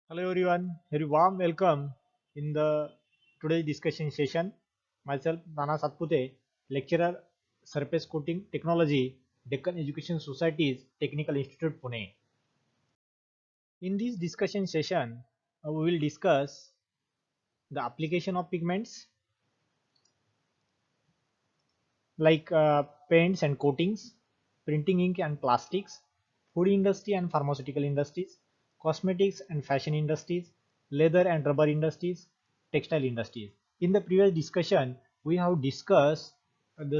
Hello everyone, very warm welcome in the today's discussion session. Myself Nana Satpute, lecturer Surface Coating Technology, Deccan Education Society's Technical Institute Pune. In this discussion session, we will discuss the application of pigments like paints and coatings, printing ink and plastics, food industry and pharmaceutical industries, cosmetics and fashion industries, leather and rubber industries, textile industries. In the previous discussion, we have discussed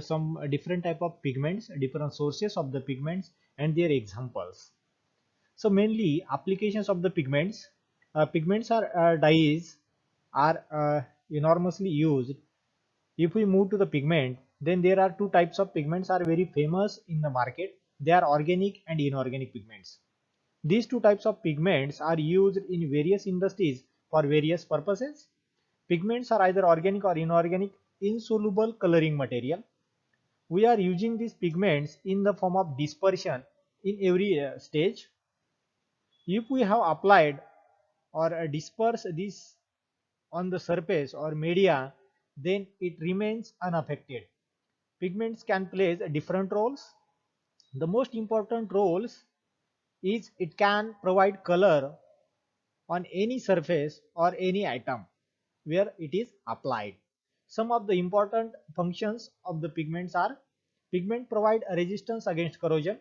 some different type of pigments, different sources of the pigments and their examples. So mainly applications of the pigments. Pigments are dyes are enormously used. If we move to the pigment, then there are two types of pigments are very famous in the market. They are organic and inorganic pigments. These two types of pigments are used in various industries for various purposes. Pigments are either organic or inorganic insoluble coloring material. We are using these pigments in the form of dispersion in every stage. If we have applied or dispersed this on the surface or media, then it remains unaffected. Pigments can play different roles. The most important roles is it can provide color on any surface or any item where it is applied. Some of the important functions of the pigments are: pigment provide a resistance against corrosion.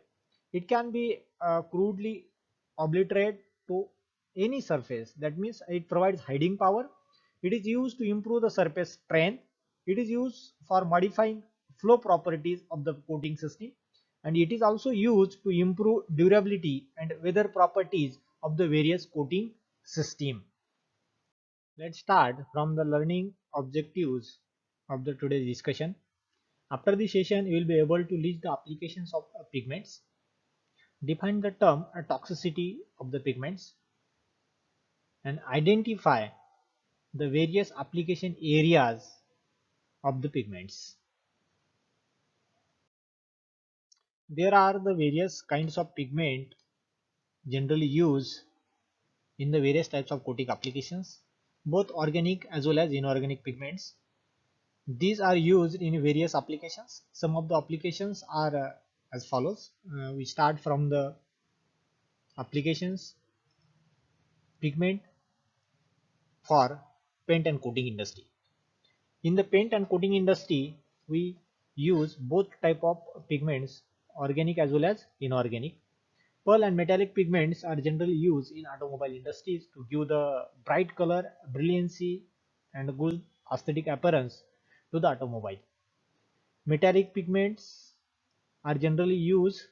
It can be crudely obliterated to any surface. That means it provides hiding power. It is used to improve the surface strength. It is used for modifying flow properties of the coating system, and it is also used to improve durability and weather properties of the various coating system. Let's start from the learning objectives of the today's discussion. After this session, you will be able to list the applications of pigments, define the term toxicity of the pigments, and identify the various application areas of the pigments. There are the various kinds of pigment generally used in the various types of coating applications, both organic as well as inorganic pigments. These are used in various applications. Some of the applications are as follows. We start from the applications: pigment for paint and coating industry. In the paint and coating industry, we use both type of pigments, organic as well as inorganic. Pearl and metallic pigments are generally used in automobile industries to give the bright color, brilliancy, and good aesthetic appearance to the automobile. Metallic pigments are generally used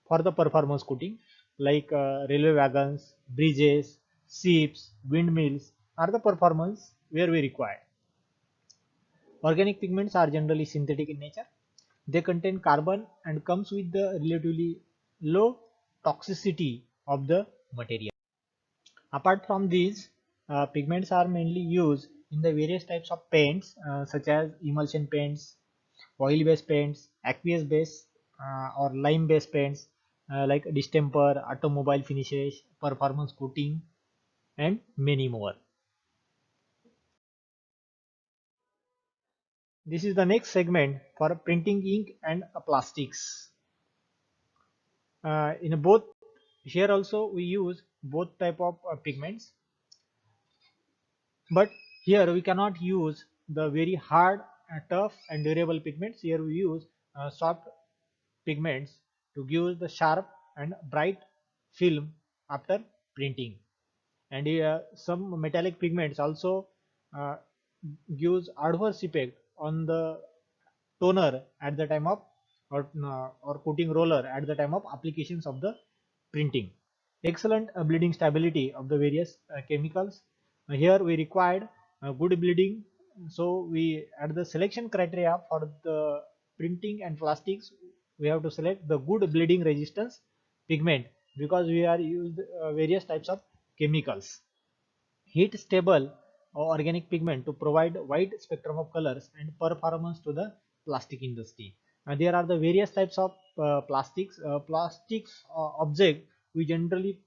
for the performance coating like railway wagons, bridges, ships, windmills are the performance where we require. Organic pigments are generally synthetic in nature. They contain carbon and comes with the relatively low toxicity of the material. Apart from these, pigments are mainly used in the various types of paints such as emulsion paints, oil-based paints, aqueous-based or lime-based paints like distemper, automobile finishes, performance coating, and many more. This is the next segment for printing ink and plastics. In both here also we use both type of pigments, but here we cannot use the very hard, tough, and durable pigments. Here we use soft pigments to give the sharp and bright film after printing. And some metallic pigments also uh, gives adverse effect on the toner at the time of or coating roller at the time of applications of the printing. Excellent bleeding stability of the various chemicals. Here we required good bleeding, so we at the selection criteria for the printing and plastics we have to select the good bleeding resistance pigment because we are used various types of chemicals. Heat stable organic pigment to provide wide spectrum of colors and performance to the plastic industry. There are the various types of plastics object we generally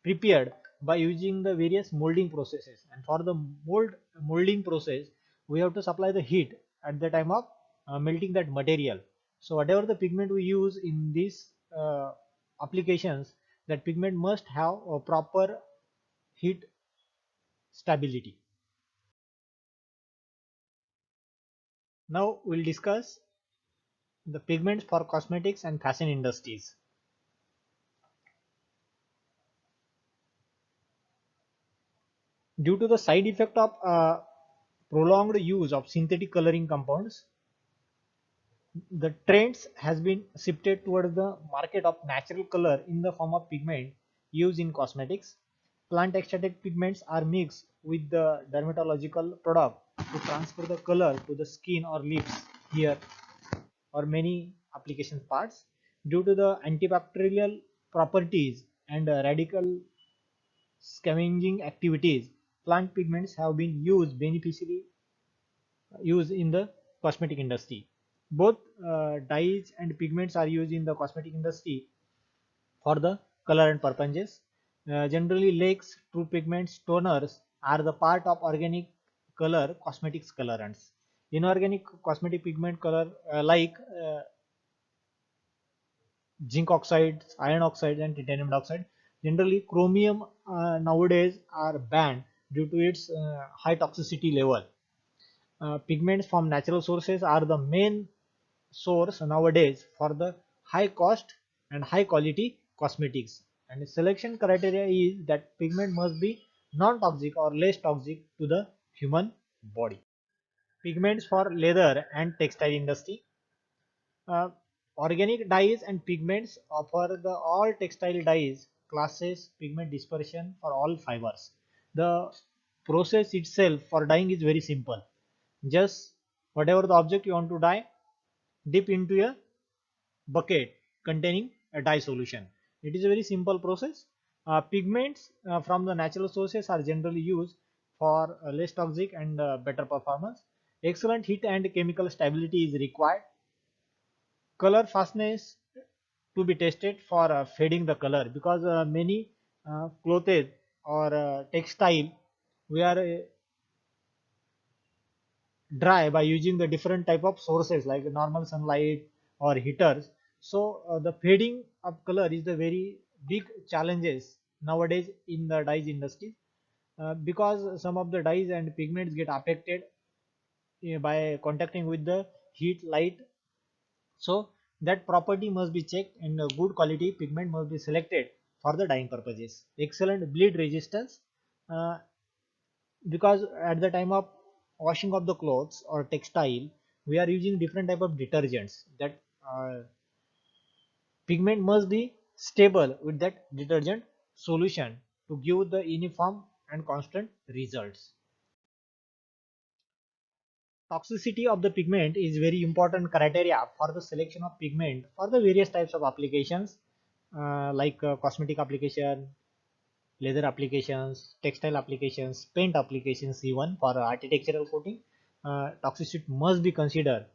prepared by using the various molding processes. And for the molding process, we have to supply the heat at the time of melting that material. So whatever the pigment we use in these applications, that pigment must have a proper heat stability. Now we'll discuss the pigments for cosmetics and fashion industries. Due to the side effect of prolonged use of synthetic coloring compounds, the trends has been shifted towards the market of natural color in the form of pigment used in cosmetics. Plant extracted pigments are mixed with the dermatological product to transfer the color to the skin or lips, hair, or many application parts. Due to the antibacterial properties and radical scavenging activities, plant pigments have been used beneficially used in the cosmetic industry. Both dyes and pigments are used in the cosmetic industry for the color and purposes. Generally, lakes, true pigments, toners are the part of organic color cosmetics colorants. Inorganic cosmetic pigment color zinc oxides, iron oxides, and titanium dioxide. Generally, chromium nowadays are banned due to its high toxicity level. Pigments from natural sources are the main source nowadays for the high cost and high quality cosmetics. And the selection criteria is that pigment must be non-toxic or less toxic to the human body. Pigments for leather and textile industry. Uh, Organic dyes and pigments offer the all textile dyes classes pigment dispersion for all fibers. The process itself for dyeing is very simple. Just whatever the object you want to dye, dip into a bucket containing a dye solution. It is a very simple process. Pigments from the natural sources are generally used for less toxic and better performance. Excellent heat and chemical stability is required. Color fastness to be tested for fading the color, because many clothes or textile we are dry by using the different type of sources like normal sunlight or heaters. So the fading of color is the very big challenges nowadays in the dyes industry, because some of the dyes and pigments get affected by contacting with the heat light. So that property must be checked and a good quality pigment must be selected for the dyeing purposes. Excellent bleed resistance, uh, because at the time of washing of the clothes or textile, we are using different type of detergents. That pigment must be stable with that detergent solution to give the uniform and constant results. Toxicity of the pigment is very important criteria for the selection of pigment for the various types of applications, like cosmetic application, leather applications, textile applications, paint applications, even for architectural coating. Toxicity must be considered.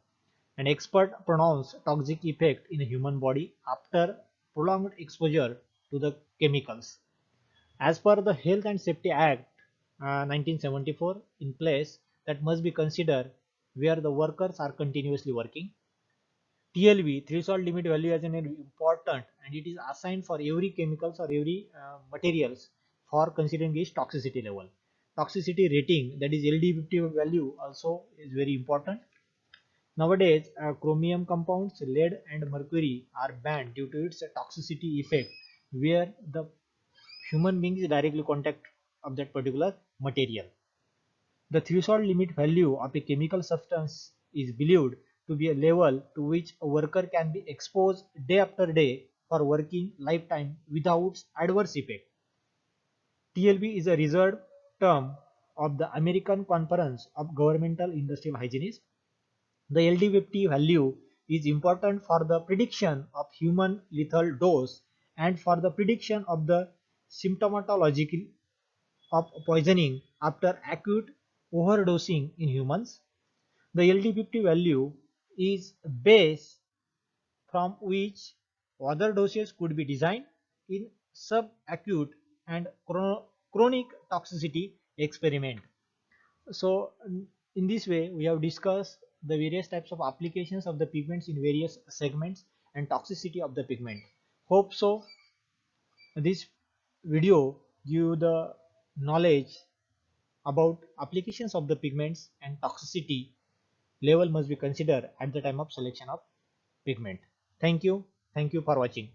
An expert pronounce toxic effect in a human body after prolonged exposure to the chemicals. As per the Health and Safety Act 1974 in place, that must be considered where the workers are continuously working. TLV, threshold limit value, as an important, and it is assigned for every chemicals or every materials for considering its toxicity level. Toxicity rating, that is LD50 value, also is very important. Nowadays, chromium compounds, lead and mercury are banned due to its toxicity effect, where the human beings directly contact of that particular material. The threshold limit value of a chemical substance is believed to be a level to which a worker can be exposed day after day for working lifetime without adverse effect. TLB is a reserved term of the American Conference of Governmental Industrial Hygienists. The LD50 value is important for the prediction of human lethal dose and for the prediction of the symptomatology of poisoning after acute overdosing in humans. The LD50 value is a base from which other doses could be designed in subacute and chronic toxicity experiment. So in this way, we have discussed the various types of applications of the pigments in various segments and toxicity of the pigment. Hope so this video give you the knowledge about applications of the pigments and toxicity level must be considered at the time of selection of pigment. Thank you. Thank you for watching.